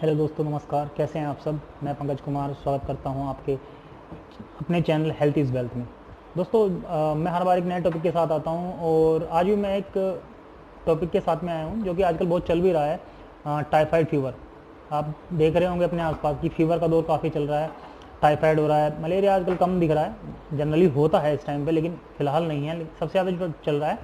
Hello दोस्तों, नमस्कार। कैसे हैं आप सब? मैं पंकज कुमार स्वागत करता हूं आपके अपने चैनल हेल्थ इज़ वेल्थ में। दोस्तों, मैं हर बार एक नए टॉपिक के साथ आता हूं और आज भी मैं एक टॉपिक के साथ में आया हूं जो कि आजकल बहुत चल भी रहा है, टाइफाइड फीवर। आप देख रहे होंगे अपने आसपास की फीवर का दौर काफ़ी चल रहा है। टाइफाइड हो रहा है, मलेरिया आजकल कम दिख रहा है, जनरली होता है इस टाइम पे, लेकिन फ़िलहाल नहीं है। सबसे ज़्यादा जो चल रहा है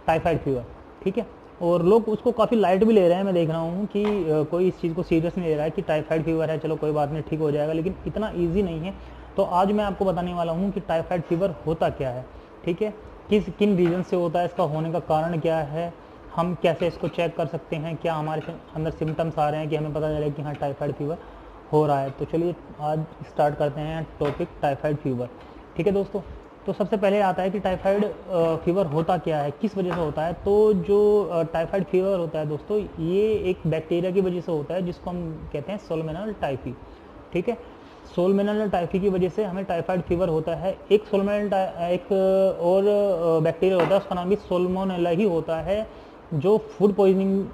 टाइफाइड फीवर, ठीक है। और लोग उसको काफ़ी लाइट भी ले रहे हैं। मैं देख रहा हूँ कि कोई इस चीज़ को सीरियस नहीं ले रहा है कि टाइफाइड फीवर है, चलो कोई बात नहीं, ठीक हो जाएगा, लेकिन इतना ईजी नहीं है। तो आज मैं आपको बताने वाला हूँ कि टाइफाइड फीवर होता क्या है, ठीक है, किन रीज़न से होता है, इसका होने का कारण क्या है, हम कैसे इसको चेक कर सकते हैं, क्या हमारे अंदर सिम्टम्स आ रहे हैं कि हमें पता चले कि हाँ टाइफाइड फीवर हो रहा है। तो चलिए आज स्टार्ट करते हैं टॉपिक टाइफाइड फीवर, ठीक है दोस्तों। तो सबसे पहले आता है कि टाइफाइड फीवर होता क्या है, किस वजह से होता है। तो जो टाइफाइड फीवर होता है दोस्तों, ये एक बैक्टीरिया की वजह से होता है जिसको हम कहते हैं सोलमेनल टाइफी, ठीक है। सोलमेनल टाइफी की वजह से हमें टाइफाइड फीवर होता है। एक एक और बैक्टीरिया होता है, उसका नाम भी सोलमोनेला ही होता है, जो फूड पॉइजनिंग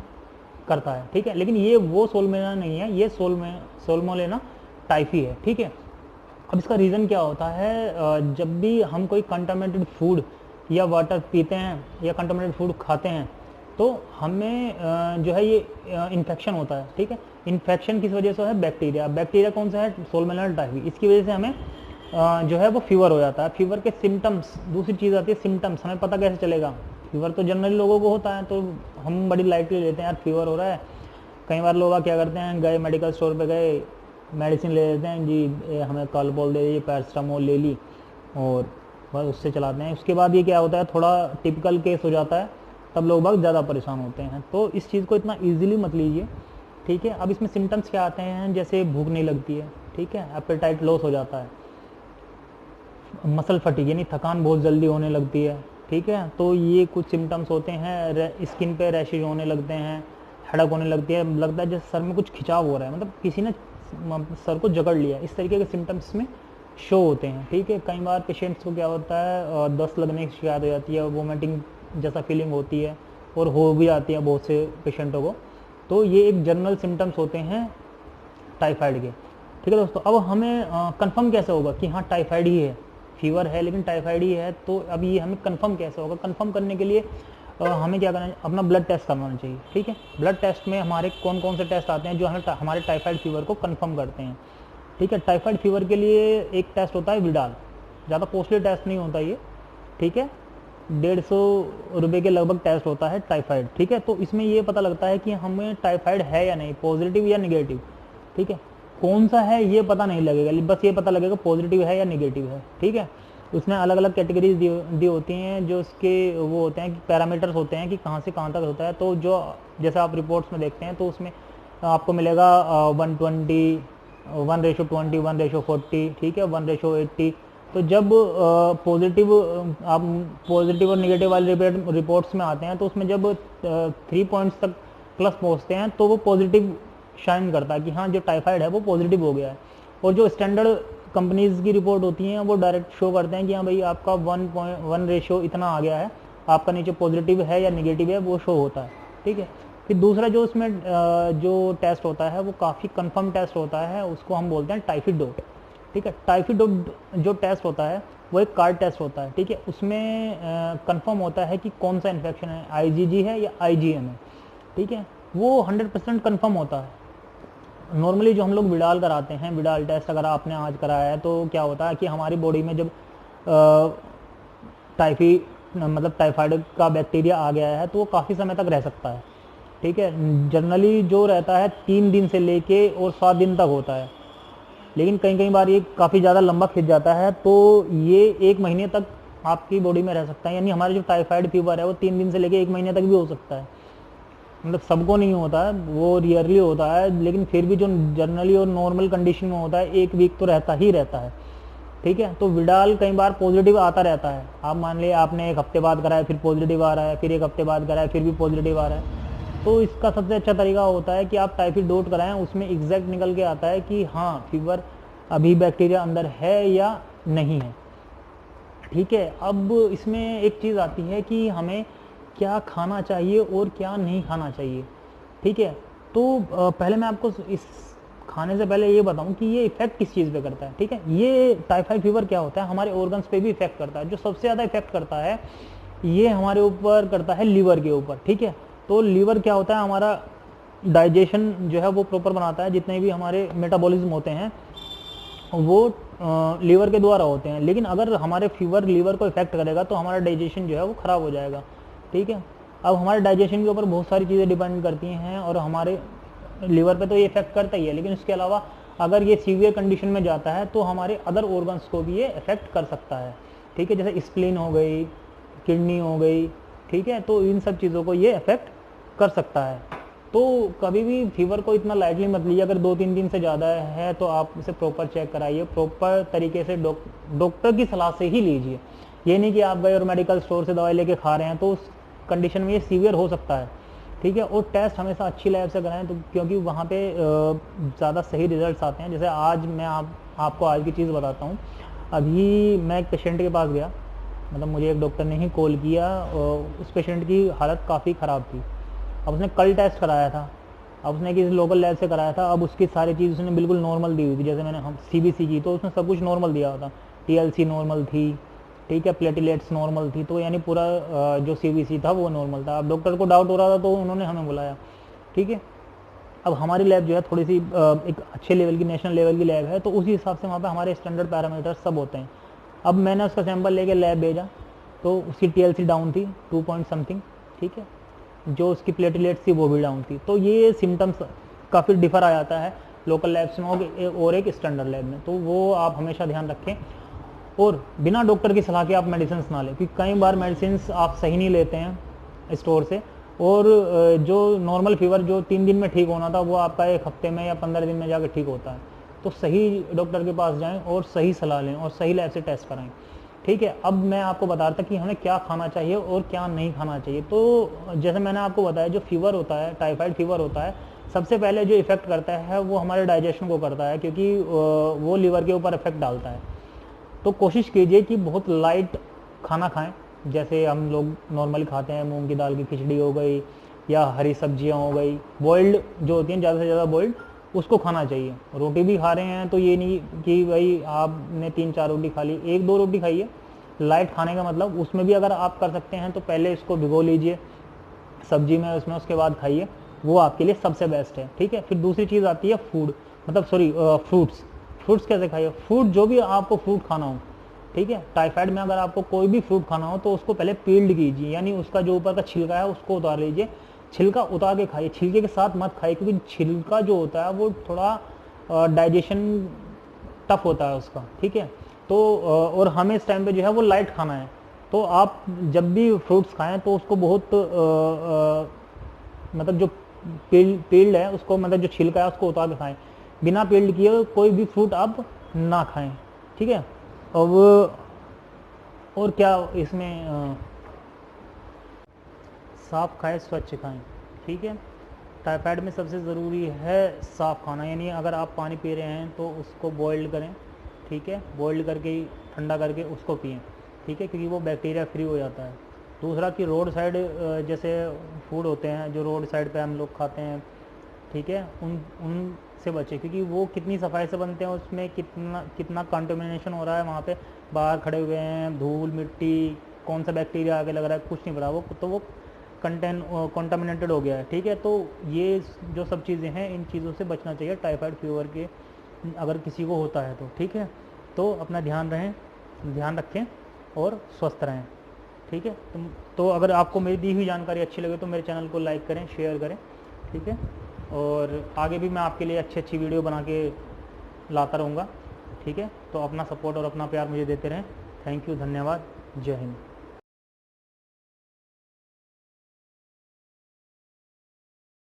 करता है, ठीक है। लेकिन ये वो सोलमेना नहीं है, ये सोलमोनेला टाइफी है, ठीक है। अब इसका रीज़न क्या होता है, जब भी हम कोई कंटामिनेटेड फूड या वाटर पीते हैं या कंटामिनेटेड फूड खाते हैं तो हमें जो है ये इन्फेक्शन होता है, ठीक है। इन्फेक्शन किस वजह से है? बैक्टीरिया कौन सा है? सोलमेनल टाइफी। इसकी वजह से हमें जो है वो फीवर हो जाता है। फीवर के सिम्टम्स, दूसरी चीज़ आती है सिम्टम्स। हमें पता कैसे चलेगा? फीवर तो जनरली लोगों को होता है तो हम बड़ी लाइटली लेते हैं, यार फीवर हो रहा है। कई बार लोग क्या करते हैं, गए मेडिकल स्टोर पे गए, मेडिसिन ले लेते हैं जी, हमें कॉलपोल दे दीजिए, पैरास्टामोल ले ली और बस उससे चलाते हैं। उसके बाद ये क्या होता है, थोड़ा टिपिकल केस हो जाता है, तब लोग बहुत ज़्यादा परेशान होते हैं। तो इस चीज़ को इतना ईजिली मत लीजिए, ठीक है। अब इसमें सिम्टम्स क्या आते हैं? जैसे भूख नहीं लगती है, ठीक है, एपेटाइट लॉस हो जाता है, मसल फटीग यानी थकान बहुत जल्दी होने लगती है, ठीक है। तो ये कुछ सिम्टम्स होते हैं। स्किन पे रैशेज होने लगते हैं, हेडक होने लगती है, लगता है जैसे सर में कुछ खिंचाव हो रहा है, मतलब किसी ने सर को जकड़ लिया, इस तरीके के सिम्टम्स में शो होते हैं, ठीक है। कई बार पेशेंट्स को क्या होता है, दस्त लगने की शिकायत हो जाती है, वोमिटिंग जैसा फीलिंग होती है और हो भी आती है बहुत से पेशेंटों को। तो ये एक जनरल सिम्टम्स होते हैं टाइफाइड के, ठीक है दोस्तों। अब हमें कंफर्म कैसे होगा कि हाँ टाइफाइड ही है, फीवर है लेकिन टाइफाइड ही है? तो अब ये हमें कंफर्म कैसे होगा? कंफर्म करने के लिए हमें क्या करना है, अपना ब्लड टेस्ट करवाना चाहिए, ठीक है। ब्लड टेस्ट में हमारे कौन कौन से टेस्ट आते हैं जो हमें हमारे टाइफाइड फीवर को कंफर्म करते हैं, ठीक है। टाइफाइड फीवर के लिए एक टेस्ट होता है विडाल, ज़्यादा कॉस्टली टेस्ट नहीं होता ये, ठीक है। 150 रुपये के लगभग टेस्ट होता है टाइफाइड, ठीक है। तो इसमें ये पता लगता है कि हमें टाइफाइड है या नहीं, पॉजिटिव या निगेटिव, ठीक है। कौन सा है ये पता नहीं लगेगा, बस ये पता लगेगा पॉजिटिव है या निगेटिव है, ठीक है। उसमें अलग अलग कैटेगरीज दी होती हैं, जो उसके वो होते हैं कि पैरामीटर्स होते हैं कि कहाँ से कहाँ तक होता है। तो जो जैसे आप रिपोर्ट्स में देखते हैं तो उसमें आपको मिलेगा 120, 1:20, 1:40, ठीक है, 1:80। तो जब पॉजिटिव आप पॉजिटिव और निगेटिव वाले रिपोर्ट्स में आते हैं तो उसमें जब 3 पॉइंट्स तक प्लस पहुँचते हैं तो वो पॉजिटिव शाइन करता है कि हाँ जो टाइफाइड है वो पॉजिटिव हो गया है। और जो स्टैंडर्ड कंपनीज की रिपोर्ट होती हैं वो डायरेक्ट शो करते हैं कि हाँ भाई आपका 1:1 रेशियो इतना आ गया है, आपका नीचे पॉजिटिव है या निगेटिव है वो शो होता है, ठीक है। फिर दूसरा जो उसमें जो टेस्ट होता है वो काफ़ी कंफर्म टेस्ट होता है, उसको हम बोलते हैं टाइफाइड डोट, ठीक है। टाइफाइड डोट जो टेस्ट होता है वो एक कार्ड टेस्ट होता है, ठीक है। उसमें कंफर्म होता है कि कौन सा इन्फेक्शन है, आईजीजी है या आईजीएम है, ठीक है। वो 100% कन्फर्म होता है। नॉर्मली जो हम लोग विडाल कराते हैं, विडाल टेस्ट अगर आपने आज कराया है तो क्या होता है कि हमारी बॉडी में जब टाइफी मतलब टाइफाइड का बैक्टीरिया आ गया है तो वो काफ़ी समय तक रह सकता है, ठीक है। जनरली जो रहता है 3 दिन से लेके और 7 दिन तक होता है, लेकिन कई कई बार ये काफ़ी ज़्यादा लंबा खिंच जाता है, तो ये 1 महीने तक आपकी बॉडी में रह सकता है। यानी हमारा जो टाइफाइड फीवर है वो 3 दिन से लेके 1 महीने तक भी हो सकता है। मतलब सबको नहीं होता है, वो रियरली होता है, लेकिन फिर भी जो जनरली और नॉर्मल कंडीशन में होता है 1 वीक तो रहता ही रहता है, ठीक है। तो विडाल कई बार पॉजिटिव आता रहता है। आप मान लिया आपने 1 हफ्ते बाद कराया फिर पॉजिटिव आ रहा है, फिर 1 हफ्ते बाद कराया फिर भी पॉजिटिव आ रहा है। तो इसका सबसे अच्छा तरीका होता है कि आप टाइफाइड डोट कराएं, उसमें एग्जैक्ट निकल के आता है कि हाँ फीवर अभी बैक्टीरिया अंदर है या नहीं है, ठीक है। अब इसमें एक चीज़ आती है कि हमें क्या खाना चाहिए और क्या नहीं खाना चाहिए, ठीक है। तो पहले मैं आपको इस खाने से पहले ये बताऊं कि ये इफेक्ट किस चीज़ पे करता है, ठीक है। ये टाइफाइड फीवर क्या होता है, हमारे ऑर्गन्स पे भी इफेक्ट करता है। जो सबसे ज़्यादा इफेक्ट करता है ये हमारे ऊपर करता है लीवर के ऊपर, ठीक है। तो लीवर क्या होता है, हमारा डाइजेशन जो है वो प्रॉपर बनाता है, जितने भी हमारे मेटाबॉलिज्म होते हैं वो लीवर के द्वारा होते हैं। लेकिन अगर हमारे फीवर लीवर को इफेक्ट करेगा तो हमारा डाइजेशन जो है वो ख़राब हो जाएगा, ठीक है। अब हमारे डाइजेशन के ऊपर बहुत सारी चीज़ें डिपेंड करती हैं और हमारे लीवर पे तो ये इफेक्ट करता ही है, लेकिन इसके अलावा अगर ये सीवियर कंडीशन में जाता है तो हमारे अदर ऑर्गन्स को भी ये इफेक्ट कर सकता है, ठीक है। जैसे स्प्लीन हो गई, किडनी हो गई, ठीक है। तो इन सब चीज़ों को ये इफेक्ट कर सकता है। तो कभी भी फीवर को इतना लाइटली मत लीजिए। अगर 2-3 दिन से ज़्यादा है तो आप इसे प्रॉपर चेक कराइए, प्रॉपर तरीके से डॉक्टर की सलाह से ही लीजिए। ये नहीं कि आप गए और मेडिकल स्टोर से दवाई लेके खा रहे हैं, तो उस कंडीशन में ये सीवियर हो सकता है, ठीक है। और टेस्ट हमेशा अच्छी लैब से कराएं, तो क्योंकि वहाँ पे ज़्यादा सही रिजल्ट्स आते हैं। जैसे आज मैं आपको आज की चीज़ बताता हूँ। अभी मैं एक पेशेंट के पास गया, मतलब मुझे एक डॉक्टर ने ही कॉल किया, उस पेशेंट की हालत काफ़ी ख़राब थी। अब उसने कल टेस्ट कराया था, अब उसने किसी लोकल लैब से कराया था। अब उसकी सारी चीज़ उसने बिल्कुल नॉर्मल दी हुई थी। जैसे मैंने हम CBC की तो उसने सब कुछ नॉर्मल दिया हुआ था। TLC नॉर्मल थी, ठीक है, प्लेटलेट्स नॉर्मल थी। तो यानी पूरा जो CBC था वो नॉर्मल था। अब डॉक्टर को डाउट हो रहा था तो उन्होंने हमें बुलाया, ठीक है। अब हमारी लैब जो है थोड़ी सी एक अच्छे लेवल की, नेशनल लेवल की लैब है, तो उसी हिसाब से वहाँ पे हमारे स्टैंडर्ड पैरामीटर्स सब होते हैं। अब मैंने उसका सैंपल लेके लैब भेजा तो उसकी TLC डाउन थी 2 पॉइंट समथिंग, ठीक है। जो उसकी प्लेटलेट्स थी वो भी डाउन थी। तो ये सिम्टम्स काफ़ी डिफर आ जाता है लोकल लैब्स में और एक स्टैंडर्ड लैब में। तो वो आप हमेशा ध्यान रखें और बिना डॉक्टर की सलाह के आप मेडिसिन ना लें, क्योंकि कई बार मेडिसिन आप सही नहीं लेते हैं स्टोर से, और जो नॉर्मल फीवर जो 3 दिन में ठीक होना था वो आपका 1 हफ्ते में या 15 दिन में जाकर ठीक होता है। तो सही डॉक्टर के पास जाएं और सही सलाह लें और सही लैब से टेस्ट कराएं, ठीक है। अब मैं आपको बता रहा था कि हमें क्या खाना चाहिए और क्या नहीं खाना चाहिए। तो जैसे मैंने आपको बताया, जो फीवर होता है, टाइफाइड फीवर होता है, सबसे पहले जो इफेक्ट करता है वो हमारे डाइजेशन को करता है, क्योंकि वो लीवर के ऊपर इफेक्ट डालता है। तो कोशिश कीजिए कि बहुत लाइट खाना खाएं, जैसे हम लोग नॉर्मली खाते हैं। मूंग की दाल की खिचड़ी हो गई या हरी सब्जियां हो गई, बॉइल्ड जो होती हैं ज़्यादा से ज़्यादा बॉइल्ड, उसको खाना चाहिए। रोटी भी खा रहे हैं तो ये नहीं कि भाई आपने 3-4 रोटी खा ली, 1-2 रोटी खाइए। लाइट खाने का मतलब उसमें भी अगर आप कर सकते हैं तो पहले इसको भिगो लीजिए सब्जी में, उसमें उसके बाद खाइए, वो आपके लिए सबसे बेस्ट है, ठीक है। फिर दूसरी चीज़ आती है फूड, मतलब सॉरी फ्रूट्स। फ्रूट्स कैसे खाइए, फ्रूट जो भी आपको फ्रूट खाना हो, ठीक है। टाइफाइड में अगर आपको कोई भी फ्रूट खाना हो तो उसको पहले पील्ड कीजिए, यानी उसका जो ऊपर का छिलका है उसको उतार लीजिए। छिलका उतार के खाइए, छिलके के साथ मत खाइए, क्योंकि छिलका जो होता है वो थोड़ा डाइजेशन टफ होता है उसका, ठीक है। तो और हमें इस टाइम पे जो है वो लाइट खाना है। तो आप जब भी फ्रूट्स खाएं तो उसको बहुत मतलब जो पील्ड है उसको, मतलब जो छिलका है उसको उतार के खाएं। बिना पील्ड किए कोई भी फ्रूट आप ना खाएं, ठीक है। अब और क्या इसमें साफ खाएं, स्वच्छ खाएं, ठीक है। टाइफाइड में सबसे ज़रूरी है साफ़ खाना, यानी अगर आप पानी पी रहे हैं तो उसको बॉइल्ड करें, ठीक है। बॉइल्ड करके ही ठंडा करके उसको पिएं, ठीक है, क्योंकि वो बैक्टीरिया फ्री हो जाता है। दूसरा कि रोड साइड जैसे फूड होते हैं जो रोड साइड पे हम लोग खाते हैं, ठीक है, उन से बचें, क्योंकि वो कितनी सफाई से बनते हैं, उसमें कितना कंटेमिनेशन हो रहा है। वहाँ पे बाहर खड़े हुए हैं, धूल मिट्टी, कौन सा बैक्टीरिया आगे लग रहा है कुछ नहीं पता, वो तो वो कंटामिनेटेड हो गया है, ठीक है। तो ये जो सब चीज़ें हैं, इन चीज़ों से बचना चाहिए टाइफाइड फीवर के अगर किसी को होता है तो, ठीक है। तो अपना ध्यान रखें और स्वस्थ रहें, ठीक है। तो अगर आपको मेरी दी हुई जानकारी अच्छी लगे तो मेरे चैनल को लाइक करें, शेयर करें, ठीक है। और आगे भी मैं आपके लिए अच्छी वीडियो बना के लाता रहूँगा, ठीक है। तो अपना सपोर्ट और अपना प्यार मुझे देते रहें। थैंक यू, धन्यवाद, जय हिंद।